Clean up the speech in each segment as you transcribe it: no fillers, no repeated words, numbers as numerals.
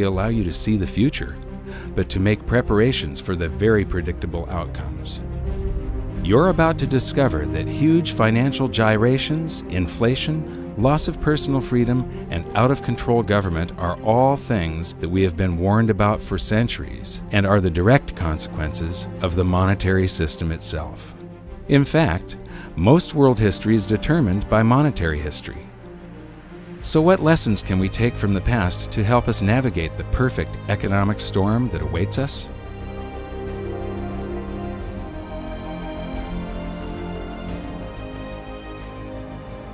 allow you to see the future, but to make preparations for the very predictable outcomes. You're about to discover that huge financial gyrations, inflation, loss of personal freedom, and out-of-control government are all things that we have been warned about for centuries and are the direct consequences of the monetary system itself. In fact, most world history is determined by monetary history. So what lessons can we take from the past to help us navigate the perfect economic storm that awaits us?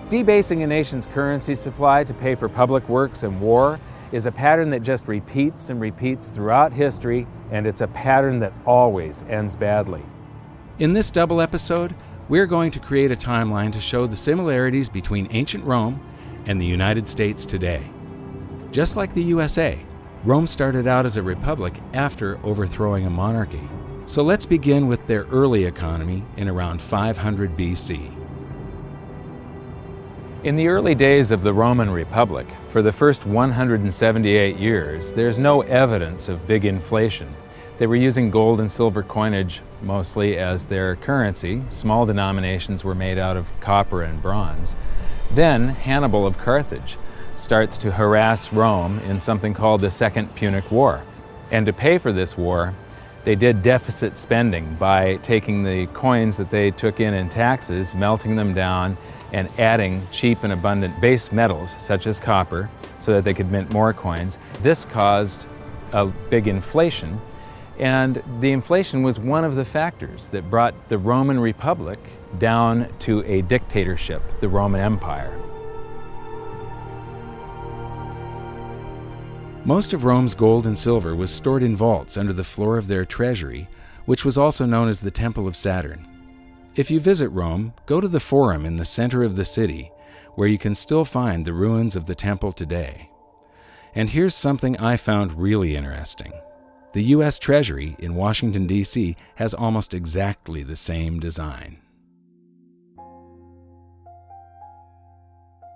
Debasing a nation's currency supply to pay for public works and war is a pattern that just repeats and repeats throughout history, and it's a pattern that always ends badly. In this double episode, we're going to create a timeline to show the similarities between ancient Rome and the United States today. Just like the USA, Rome started out as a republic after overthrowing a monarchy. So let's begin with their early economy in around 500 BC. In the early days of the Roman Republic, for the first 178 years, there's no evidence of big inflation. They were using gold and silver coinage mostly as their currency. Small denominations were made out of copper and bronze. Then Hannibal of Carthage starts to harass Rome in something called the Second Punic War. And to pay for this war, they did deficit spending by taking the coins that they took in taxes, melting them down, and adding cheap and abundant base metals such as copper so that they could mint more coins. This caused a big inflation, and the inflation was one of the factors that brought the Roman Republic down to a dictatorship, the Roman Empire. Most of Rome's gold and silver was stored in vaults under the floor of their treasury, which was also known as the Temple of Saturn. If you visit Rome, go to the Forum in the center of the city, where you can still find the ruins of the temple today. And here's something I found really interesting. The U.S. Treasury in Washington, D.C. has almost exactly the same design.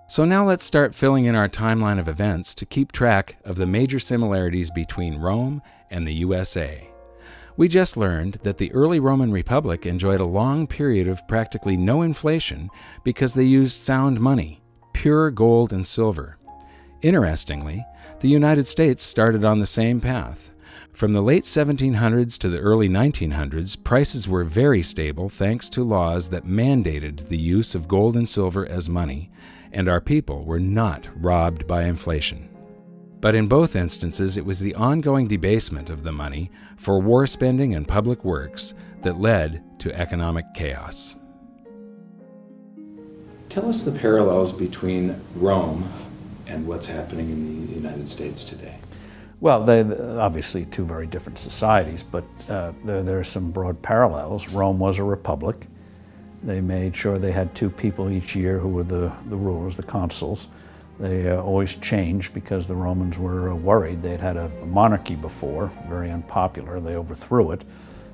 So now let's start filling in our timeline of events to keep track of the major similarities between Rome and the USA. We just learned that the early Roman Republic enjoyed a long period of practically no inflation because they used sound money, pure gold and silver. Interestingly, the United States started on the same path. From the late 1700s to the early 1900s, prices were very stable thanks to laws that mandated the use of gold and silver as money, and our people were not robbed by inflation. But in both instances, it was the ongoing debasement of the money for war spending and public works that led to economic chaos. Tell us the parallels between Rome and what's happening in the United States today. Well, they're obviously two very different societies, but there are some broad parallels. Rome was a republic. They made sure they had two people each year who were the rulers, the consuls. They always changed because the Romans were worried. They'd had a monarchy before, very unpopular. They overthrew it,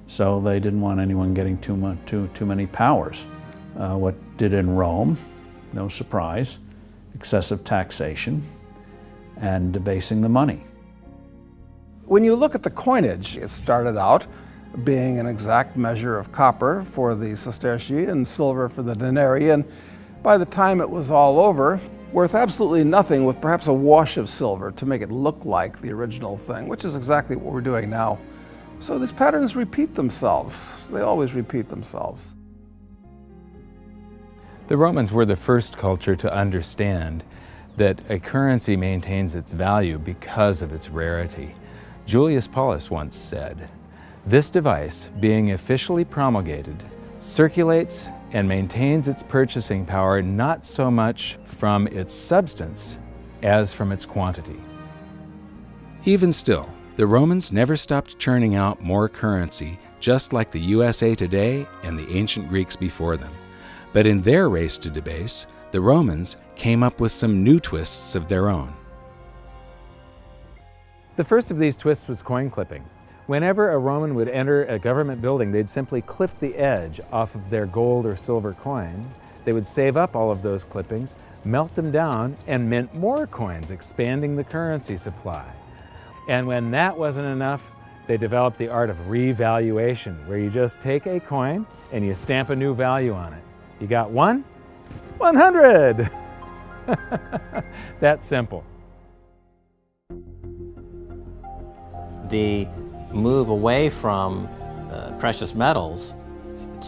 so they didn't want anyone getting too many powers. What did in Rome, no surprise, excessive taxation and debasing the money. When you look at the coinage, it started out being an exact measure of copper for the sestertii and silver for the denarii, and by the time it was all over, worth absolutely nothing with perhaps a wash of silver to make it look like the original thing, which is exactly what we're doing now. So these patterns repeat themselves. They always repeat themselves. The Romans were the first culture to understand that a currency maintains its value because of its rarity. Julius Paulus once said, "This device, being officially promulgated, circulates and maintains its purchasing power not so much from its substance as from its quantity." Even still, the Romans never stopped churning out more currency, just like the USA today and the ancient Greeks before them. But in their race to debase, the Romans came up with some new twists of their own. The first of these twists was coin clipping. Whenever a Roman would enter a government building, they'd simply clip the edge off of their gold or silver coin. They would save up all of those clippings, melt them down, and mint more coins, expanding the currency supply. And when that wasn't enough, they developed the art of revaluation, where you just take a coin and you stamp a new value on it. You got 100! That's simple. The move away from precious metals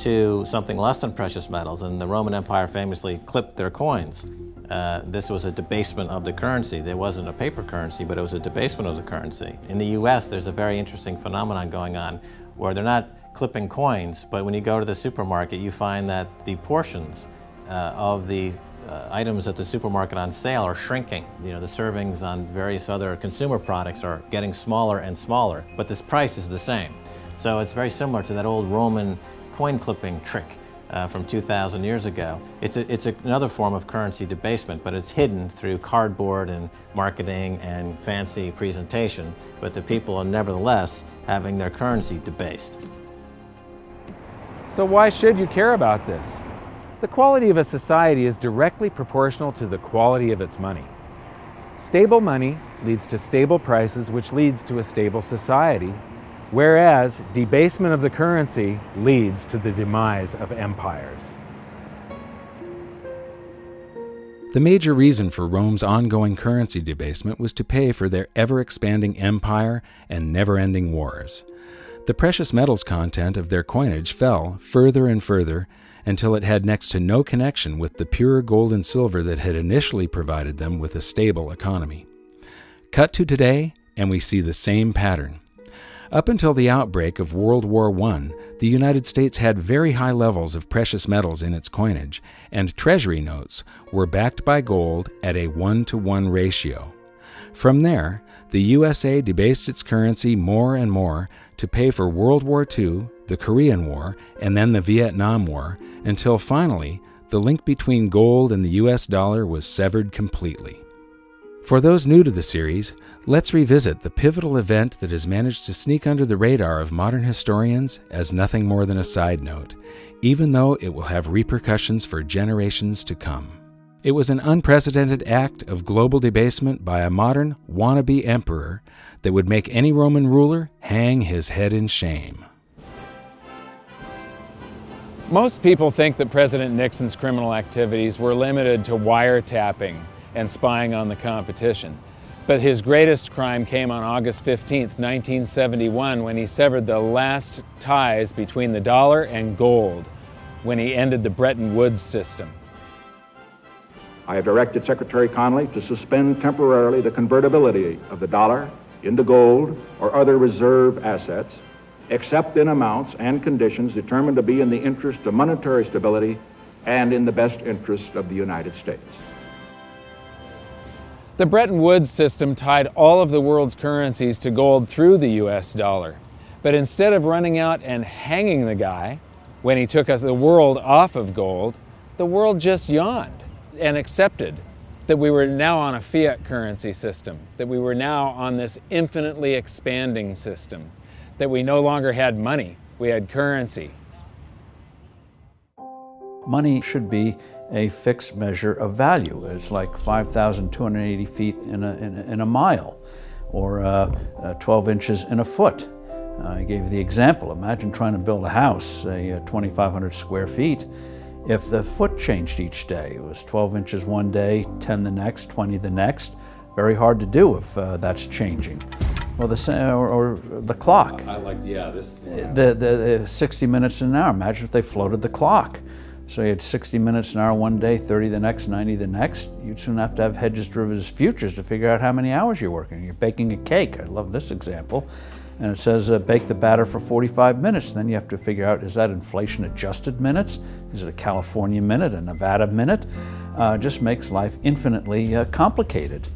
to something less than precious metals, and the Roman Empire famously clipped their coins. This was a debasement of the currency. There wasn't a paper currency, but it was a debasement of the currency. In the US, there's a very interesting phenomenon going on where they're not clipping coins, but when you go to the supermarket, you find that the portions of the items at the supermarket on sale are shrinking. You know, the servings on various other consumer products are getting smaller and smaller, but this price is the same. So it's very similar to that old Roman coin clipping trick from 2,000 years ago. It's another form of currency debasement, but it's hidden through cardboard and marketing and fancy presentation, but the people are nevertheless having their currency debased. So why should you care about this? The quality of a society is directly proportional to the quality of its money. Stable money leads to stable prices, which leads to a stable society, whereas debasement of the currency leads to the demise of empires. The major reason for Rome's ongoing currency debasement was to pay for their ever-expanding empire and never-ending wars. The precious metals content of their coinage fell further and further until it had next to no connection with the pure gold and silver that had initially provided them with a stable economy. Cut to today, and we see the same pattern. Up until the outbreak of World War I, the United States had very high levels of precious metals in its coinage, and treasury notes were backed by gold at a 1-to-1 ratio. From there, the USA debased its currency more and more to pay for World War II, the Korean War, and then the Vietnam War, until finally, the link between gold and the US dollar was severed completely. For those new to the series, let's revisit the pivotal event that has managed to sneak under the radar of modern historians as nothing more than a side note, even though it will have repercussions for generations to come. It was an unprecedented act of global debasement by a modern wannabe emperor that would make any Roman ruler hang his head in shame. Most people think that President Nixon's criminal activities were limited to wiretapping and spying on the competition. But his greatest crime came on August 15, 1971, when he severed the last ties between the dollar and gold, when he ended the Bretton Woods system. I have directed Secretary Connally to suspend temporarily the convertibility of the dollar into gold or other reserve assets, except in amounts and conditions determined to be in the interest of monetary stability and in the best interest of the United States. The Bretton Woods system tied all of the world's currencies to gold through the US dollar. But instead of running out and hanging the guy when he took the world off of gold, the world just yawned and accepted that we were now on a fiat currency system, that we were now on this infinitely expanding system, that we no longer had money, we had currency. Money should be a fixed measure of value. It's like 5,280 feet in a mile, or 12 inches in a foot. I gave you the example. Imagine trying to build a house, say 2,500 square feet. If the foot changed each day, it was 12 inches one day, 10 the next, 20 the next. Very hard to do if that's changing. Well, or the clock. The 60 minutes an hour. Imagine if they floated the clock. So you had 60 minutes an hour one day, 30 the next, 90 the next. You'd soon have to have hedges, derivatives, futures to figure out how many hours you're working. You're baking a cake. I love this example. And it says bake the batter for 45 minutes. Then you have to figure out, is that inflation adjusted minutes? Is it a California minute, a Nevada minute? Just makes life infinitely complicated.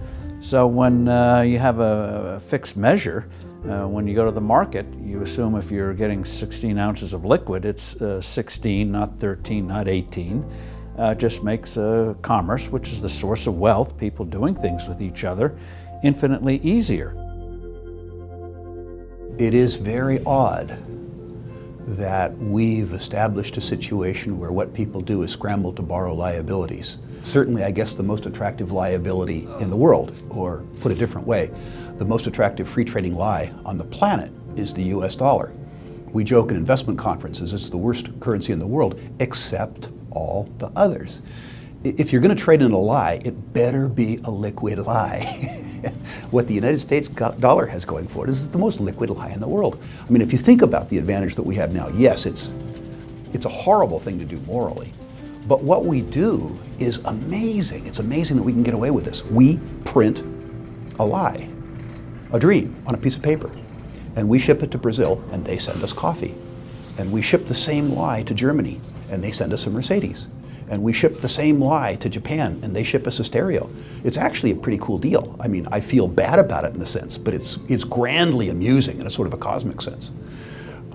So when you have a fixed measure, when you go to the market, you assume if you're getting 16 ounces of liquid, it's 16, not 13, not 18. Just makes commerce, which is the source of wealth, people doing things with each other, infinitely easier. It is very odd that we've established a situation where what people do is scramble to borrow liabilities. Certainly, I guess, the most attractive liability in the world, or put a different way, the most attractive free trading lie on the planet is the US dollar. We joke in investment conferences it's the worst currency in the world, except all the others. If you're going to trade in a lie, it better be a liquid lie. What the United States dollar has going for it is the most liquid lie in the world. I mean, if you think about the advantage that we have now, yes, it's a horrible thing to do morally, but what we do is amazing. It's amazing that we can get away with this. We print a lie, a dream, on a piece of paper, and we ship it to Brazil, and they send us coffee. And we ship the same lie to Germany, and they send us a Mercedes. And we ship the same lie to Japan, and they ship us a stereo. It's actually a pretty cool deal. I mean, I feel bad about it in a sense, but it's grandly amusing in a sort of a cosmic sense.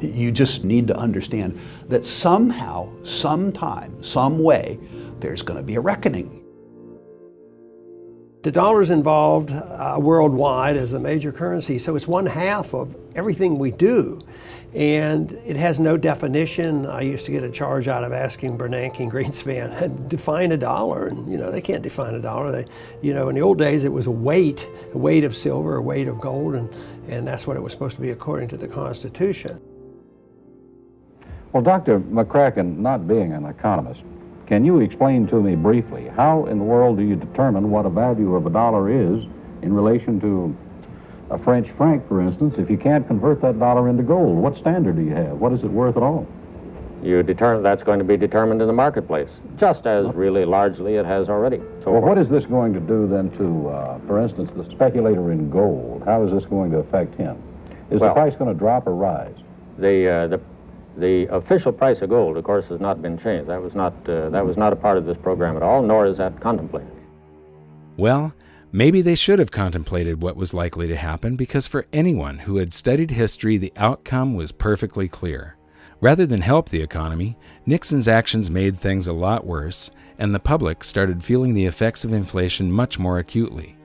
You just need to understand that somehow, sometime, some way, there's going to be a reckoning. The dollar's involved worldwide as a major currency, so it's 1/2 of everything we do. And it has no definition. I used to get a charge out of asking Bernanke and Greenspan, define a dollar, and they can't define a dollar. They, in the old days it was a weight of silver, a weight of gold, and that's what it was supposed to be according to the Constitution. Well, Dr. McCracken, not being an economist, can you explain to me briefly how in the world do you determine what a value of a dollar is in relation to a French franc, for instance, if you can't convert that dollar into gold? What standard do you have? What is it worth at all? You determine that's going to be determined in the marketplace, just as really largely it has already. So what is this going to do then to, for instance, the speculator in gold? How is this going to affect him? Is the price going to drop or rise? The official price of gold, of course, has not been changed. That was not a part of this program at all, nor is that contemplated. Well, maybe they should have contemplated what was likely to happen, because for anyone who had studied history, the outcome was perfectly clear. Rather than help the economy, Nixon's actions made things a lot worse, and the public started feeling the effects of inflation much more acutely.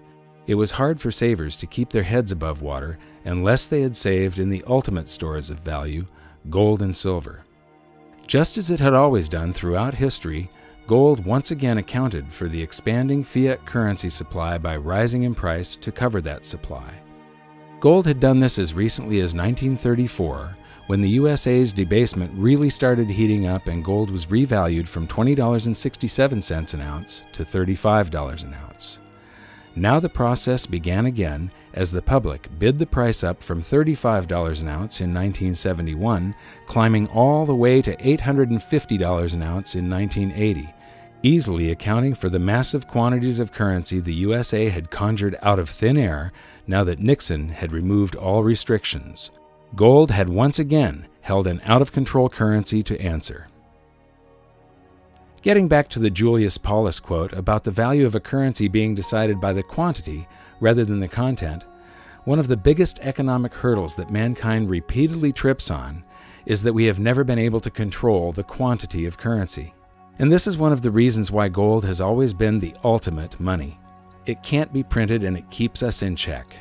It was hard for savers to keep their heads above water unless they had saved in the ultimate stores of value, gold and silver. Just as it had always done throughout history, gold once again accounted for the expanding fiat currency supply by rising in price to cover that supply. Gold had done this as recently as 1934, when the USA's debasement really started heating up and gold was revalued from $20.67 an ounce to $35 an ounce. Now the process began again as the public bid the price up from $35 an ounce in 1971, climbing all the way to $850 an ounce in 1980, easily accounting for the massive quantities of currency the USA had conjured out of thin air now that Nixon had removed all restrictions. Gold had once again held an out-of-control currency to answer. Getting back to the Julius Paulus quote about the value of a currency being decided by the quantity rather than the content, one of the biggest economic hurdles that mankind repeatedly trips on is that we have never been able to control the quantity of currency. And this is one of the reasons why gold has always been the ultimate money. It can't be printed and it keeps us in check.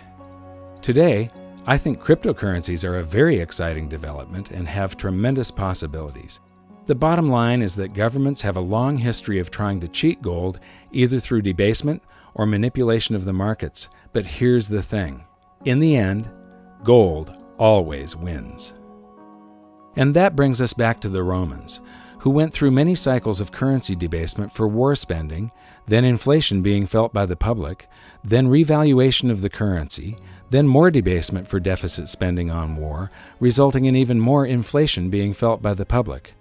Today, I think cryptocurrencies are a very exciting development and have tremendous possibilities. The bottom line is that governments have a long history of trying to cheat gold, either through debasement or manipulation of the markets. But here's the thing. In the end, gold always wins. And that brings us back to the Romans, who went through many cycles of currency debasement for war spending, then inflation being felt by the public, then revaluation of the currency, then more debasement for deficit spending on war, resulting in even more inflation being felt by the public.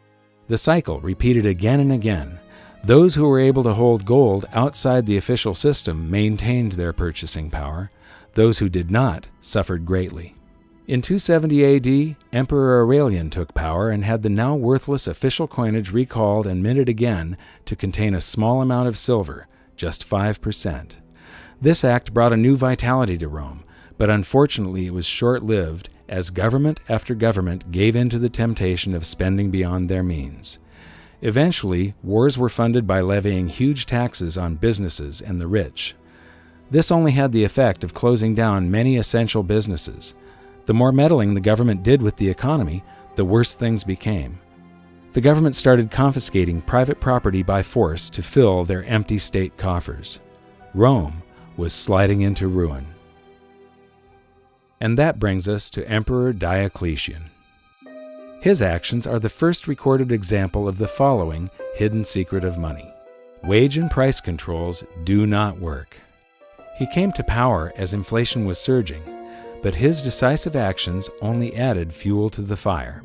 The cycle repeated again and again. Those who were able to hold gold outside the official system maintained their purchasing power. Those who did not suffered greatly. In 270 AD, Emperor Aurelian took power and had the now worthless official coinage recalled and minted again to contain a small amount of silver, just 5%. This act brought a new vitality to Rome, but unfortunately it was short-lived as government after government gave in to the temptation of spending beyond their means. Eventually, wars were funded by levying huge taxes on businesses and the rich. This only had the effect of closing down many essential businesses. The more meddling the government did with the economy, the worse things became. The government started confiscating private property by force to fill their empty state coffers. Rome was sliding into ruin. And that brings us to Emperor Diocletian. His actions are the first recorded example of the following hidden secret of money. Wage and price controls do not work. He came to power as inflation was surging, but his decisive actions only added fuel to the fire.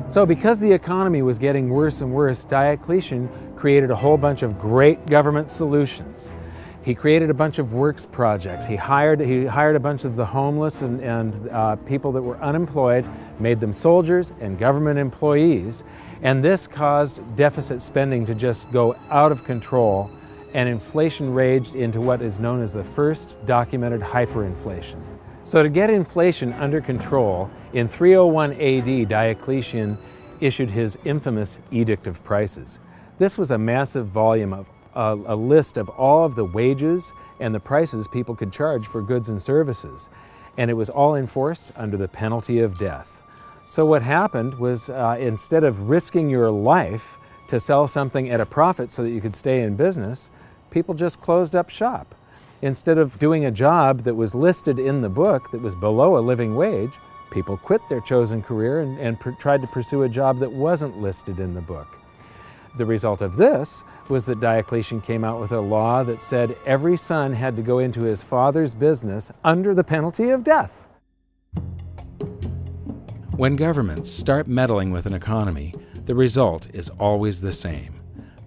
So because the economy was getting worse and worse, Diocletian created a whole bunch of great government solutions. He created a bunch of works projects. He hired a bunch of the homeless and people that were unemployed, made them soldiers and government employees, and this caused deficit spending to just go out of control, and inflation raged into what is known as the first documented hyperinflation. So to get inflation under control, in 301 AD, Diocletian issued his infamous Edict of Prices. This was a massive volume of a list of all of the wages and the prices people could charge for goods and services. And it was all enforced under the penalty of death. So what happened was instead of risking your life to sell something at a profit so that you could stay in business, people just closed up shop. Instead of doing a job that was listed in the book that was below a living wage, people quit their chosen career and tried to pursue a job that wasn't listed in the book. The result of this was that Diocletian came out with a law that said every son had to go into his father's business under the penalty of death. When governments start meddling with an economy, the result is always the same.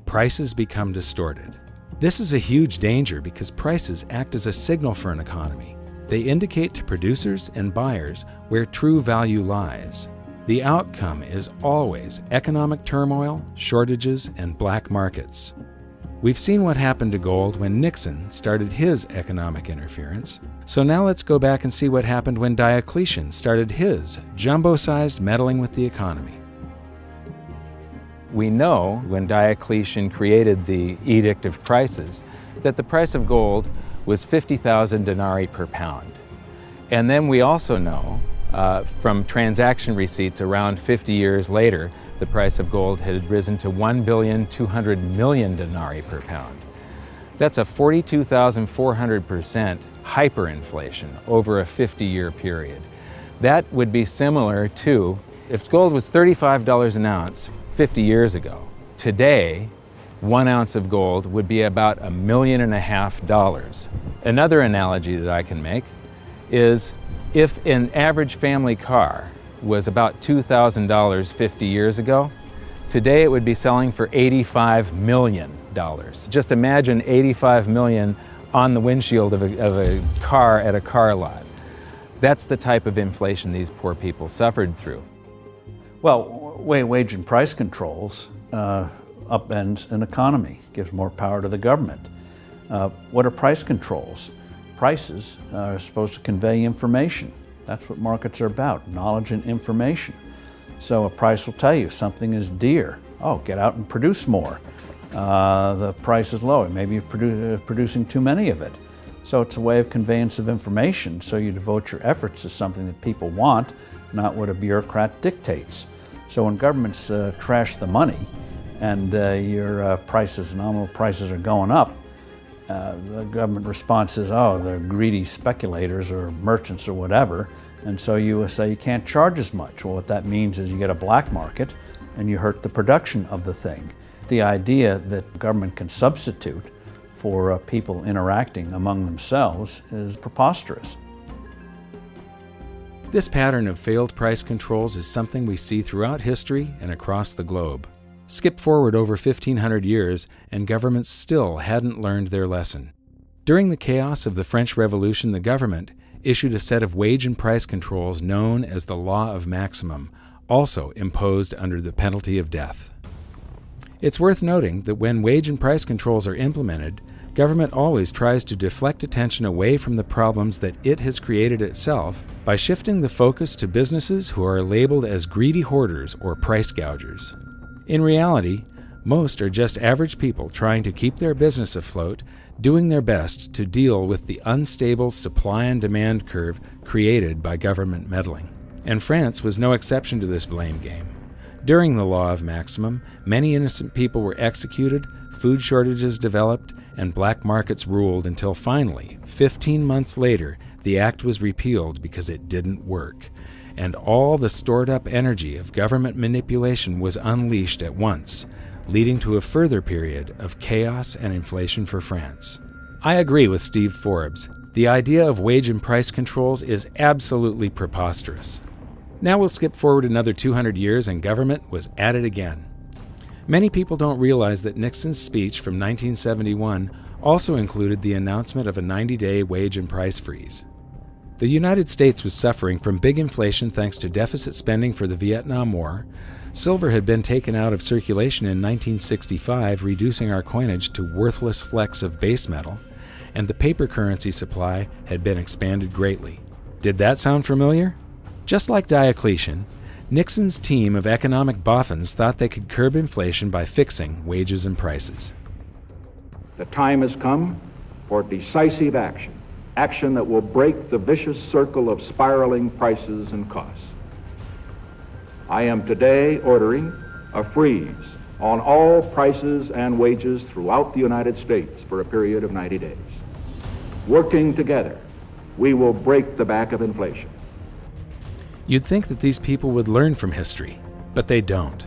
Prices become distorted. This is a huge danger because prices act as a signal for an economy. They indicate to producers and buyers where true value lies. The outcome is always economic turmoil, shortages, and black markets. We've seen what happened to gold when Nixon started his economic interference. So now let's go back and see what happened when Diocletian started his jumbo-sized meddling with the economy. We know when Diocletian created the Edict of Prices that the price of gold was 50,000 denarii per pound. And then we also know from transaction receipts around 50 years later, the price of gold had risen to 1,200,000,000 denarii per pound. That's a 42,400% hyperinflation over a 50-year period. That would be similar to if gold was $35 an ounce 50 years ago. Today, 1 ounce of gold would be about $1.5 million. Another analogy that I can make is if an average family car was about $2,000 50 years ago, today it would be selling for $85 million. Just imagine $85 million on the windshield of a car at a car lot. That's the type of inflation these poor people suffered through. Well, wage and price controls upends an economy, gives more power to the government. What are price controls? Prices are supposed to convey information. That's what markets are about, knowledge and information. So a price will tell you something is dear. Oh, get out and produce more. The price is low. Maybe you're producing too many of it. So it's a way of conveyance of information. So you devote your efforts to something that people want, not what a bureaucrat dictates. So when governments trash the money and your prices, nominal prices are going up, the government response is, oh, they're greedy speculators or merchants or whatever, and so you say you can't charge as much. Well, what that means is you get a black market and you hurt the production of the thing. The idea that government can substitute for people interacting among themselves is preposterous. This pattern of failed price controls is something we see throughout history and across the globe. Skip forward over 1,500 years, and governments still hadn't learned their lesson. During the chaos of the French Revolution, the government issued a set of wage and price controls known as the Law of Maximum, also imposed under the penalty of death. It's worth noting that when wage and price controls are implemented, government always tries to deflect attention away from the problems that it has created itself by shifting the focus to businesses who are labeled as greedy hoarders or price gougers. In reality, most are just average people trying to keep their business afloat, doing their best to deal with the unstable supply and demand curve created by government meddling. And France was no exception to this blame game. During the law of maximum, many innocent people were executed, food shortages developed, and black markets ruled until finally, 15 months later, the act was repealed because it didn't work. And all the stored-up energy of government manipulation was unleashed at once, leading to a further period of chaos and inflation for France. I agree with Steve Forbes. The idea of wage and price controls is absolutely preposterous. Now we'll skip forward another 200 years and government was at it again. Many people don't realize that Nixon's speech from 1971 also included the announcement of a 90-day wage and price freeze. The United States was suffering from big inflation thanks to deficit spending for the Vietnam War. Silver had been taken out of circulation in 1965, reducing our coinage to worthless flecks of base metal, and the paper currency supply had been expanded greatly. Did that sound familiar? Just like Diocletian, Nixon's team of economic boffins thought they could curb inflation by fixing wages and prices. The time has come for decisive action, action that will break the vicious circle of spiraling prices and costs. I am today ordering a freeze on all prices and wages throughout the United States for a period of 90 days. Working together, we will break the back of inflation. You'd think that these people would learn from history, but they don't.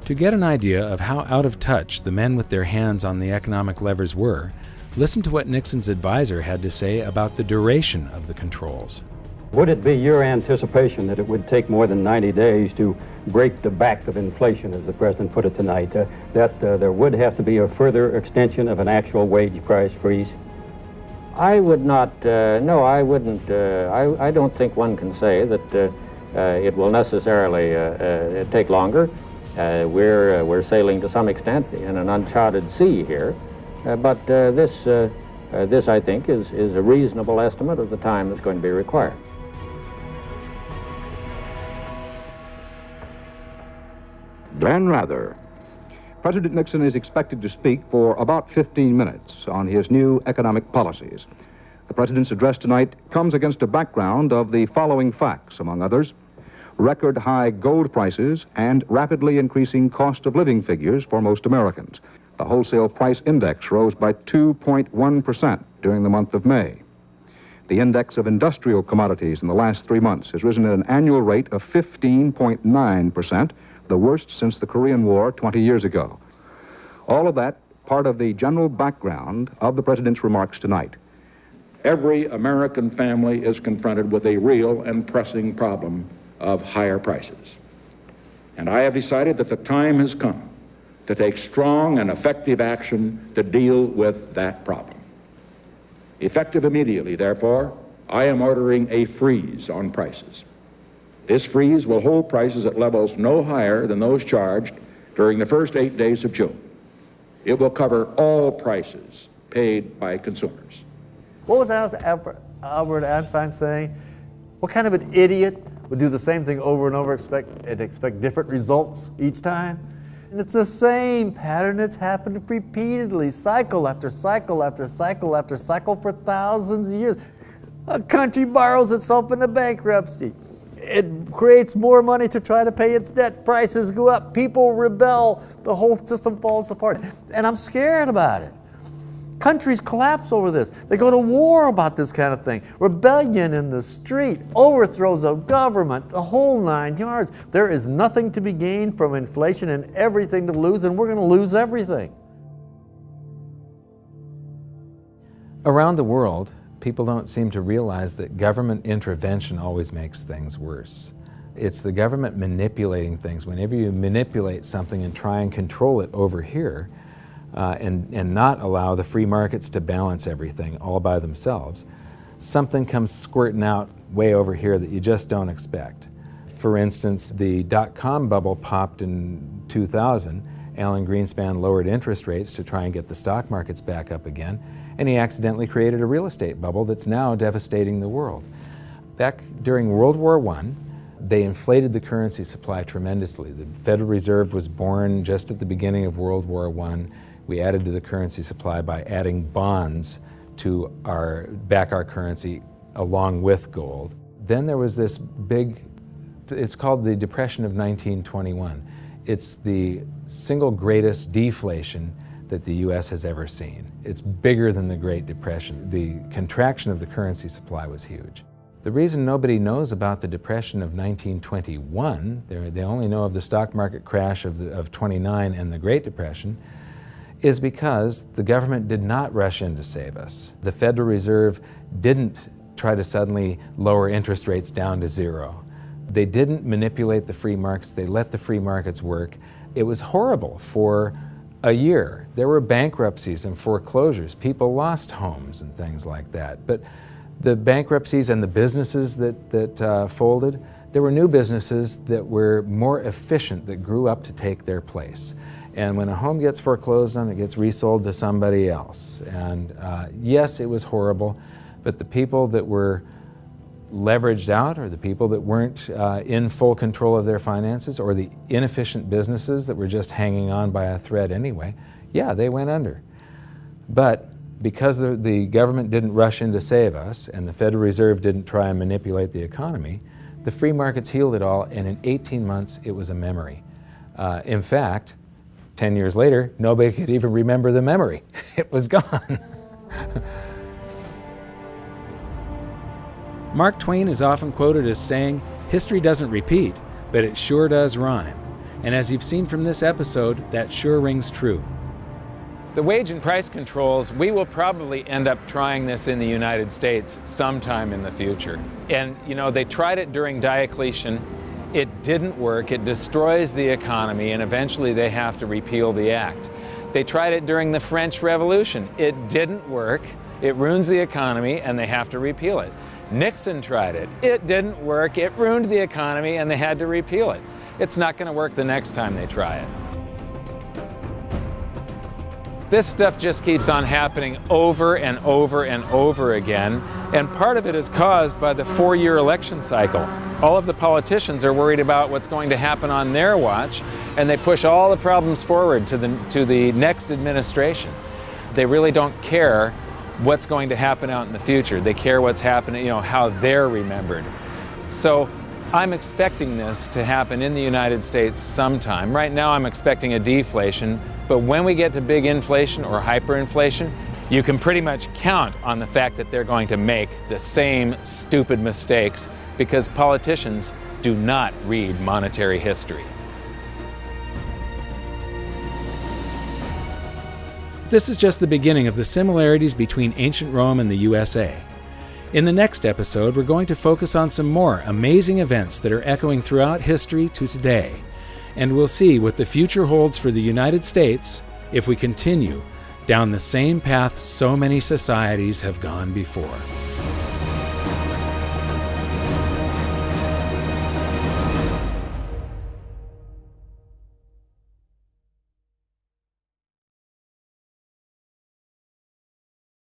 To get an idea of how out of touch the men with their hands on the economic levers were, listen to what Nixon's advisor had to say about the duration of the controls. Would it be your anticipation that it would take more than 90 days to break the back of inflation, as the President put it tonight, that there would have to be a further extension of an actual wage price freeze? I would not, no, I wouldn't. I don't think one can say that it will necessarily take longer. We're sailing to some extent in an uncharted sea here, but this I think is a reasonable estimate of the time that's going to be required. Glenn Rather. President Nixon is expected to speak for about 15 minutes on his new economic policies. The president's address tonight comes against a background of the following facts, among others: record high gold prices and rapidly increasing cost of living figures for most Americans. The wholesale price index rose by 2.1% during the month of May. The index of industrial commodities in the last 3 months has risen at an annual rate of 15.9%, the worst since the Korean War 20 years ago. All of that part of the general background of the president's remarks tonight. Every American family is confronted with a real and pressing problem of higher prices. And I have decided that the time has come to take strong and effective action to deal with that problem. Effective immediately, therefore, I am ordering a freeze on prices. This freeze will hold prices at levels no higher than those charged during the first 8 days of June. It will cover all prices paid by consumers. What was Albert Einstein saying? What kind of an idiot would do the same thing over and over and expect different results each time? And it's the same pattern that's happened repeatedly, cycle after cycle after cycle after cycle for thousands of years. A country borrows itself into bankruptcy. It creates more money to try to pay its debt. Prices go up. People rebel. The whole system falls apart. And I'm scared about it. Countries collapse over this. They go to war about this kind of thing. Rebellion in the street, overthrows of government, the whole 9 yards. There is nothing to be gained from inflation and everything to lose, and we're going to lose everything. Around the world, people don't seem to realize that government intervention always makes things worse. It's the government manipulating things. Whenever you manipulate something and try and control it over here, and not allow the free markets to balance everything all by themselves, something comes squirting out way over here that you just don't expect. For instance, the dot-com bubble popped in 2000. Alan Greenspan lowered interest rates to try and get the stock markets back up again, and he accidentally created a real estate bubble that's now devastating the world. Back during World War I, they inflated the currency supply tremendously. The Federal Reserve was born just at the beginning of World War I. We added to the currency supply by adding bonds to back our currency along with gold. Then there was this big It's called the Depression of 1921. It's the single greatest deflation that the U.S. has ever seen. It's bigger than the Great Depression. The contraction of the currency supply was huge. The reason nobody knows about the Depression of 1921, they only know of the stock market crash of 29 and the Great Depression, is because the government did not rush in to save us. The Federal Reserve didn't try to suddenly lower interest rates down to zero. They didn't manipulate the free markets. They let the free markets work. It was horrible for a year. There were bankruptcies and foreclosures. People lost homes and things like that. But the bankruptcies and the businesses that folded, there were new businesses that were more efficient, that grew up to take their place. And when a home gets foreclosed on, it gets resold to somebody else. And yes, it was horrible, but the people that were leveraged out, or the people that weren't in full control of their finances, or the inefficient businesses that were just hanging on by a thread anyway, yeah, they went under. But because the government didn't rush in to save us, and the Federal Reserve didn't try and manipulate the economy, the free markets healed it all, and in 18 months it was a memory. In fact, 10 years later, nobody could even remember the memory. It was gone. Mark Twain is often quoted as saying, "History doesn't repeat, but it sure does rhyme." And as you've seen from this episode, that sure rings true. The wage and price controls, we will probably end up trying this in the United States sometime in the future. And you know, they tried it during Diocletian. It didn't work. It destroys the economy, and eventually they have to repeal the act. They tried it during the French Revolution. It didn't work. It ruins the economy, and they have to repeal it. Nixon tried it. It didn't work. It ruined the economy, and they had to repeal it. It's not going to work the next time they try it. This stuff just keeps on happening over and over and over again, and part of it is caused by the 4-year election cycle. All of the politicians are worried about what's going to happen on their watch, and they push all the problems forward to the next administration. They really don't care what's going to happen out in the future. They care what's happening, you know, how they're remembered. So I'm expecting this to happen in the United States sometime. Right now I'm expecting a deflation, but when we get to big inflation or hyperinflation, you can pretty much count on the fact that they're going to make the same stupid mistakes, because politicians do not read monetary history. This is just the beginning of the similarities between ancient Rome and the USA. In the next episode, we're going to focus on some more amazing events that are echoing throughout history to today. And we'll see what the future holds for the United States if we continue down the same path so many societies have gone before.